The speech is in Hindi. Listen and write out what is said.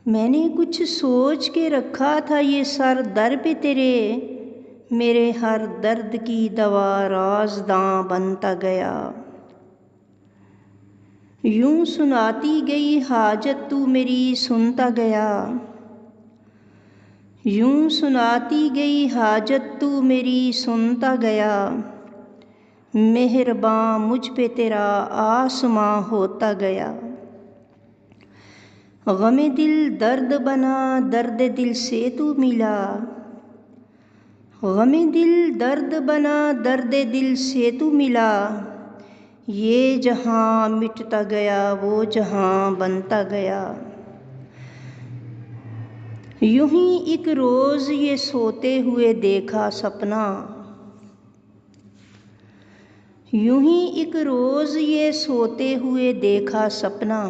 मैंने कुछ सोच के रखा था ये सर दर पे तेरे, मेरे हर दर्द की दवा राज़दां बनता गया। यूं सुनाती गई हाजत तू मेरी सुनता गया, यूं सुनाती गई हाजत तू मेरी सुनता गया। मेहरबां मुझ पे तेरा आसमां होता गया। गमे दिल दर्द बना दर्द दिल से तू मिला, गमे दिल दर्द बना दर्द दिल से तू मिला। ये जहां मिटता गया वो जहां बनता गया। यूं ही एक रोज़ ये सोते हुए देखा सपना, यूं ही एक रोज़ ये सोते हुए देखा सपना।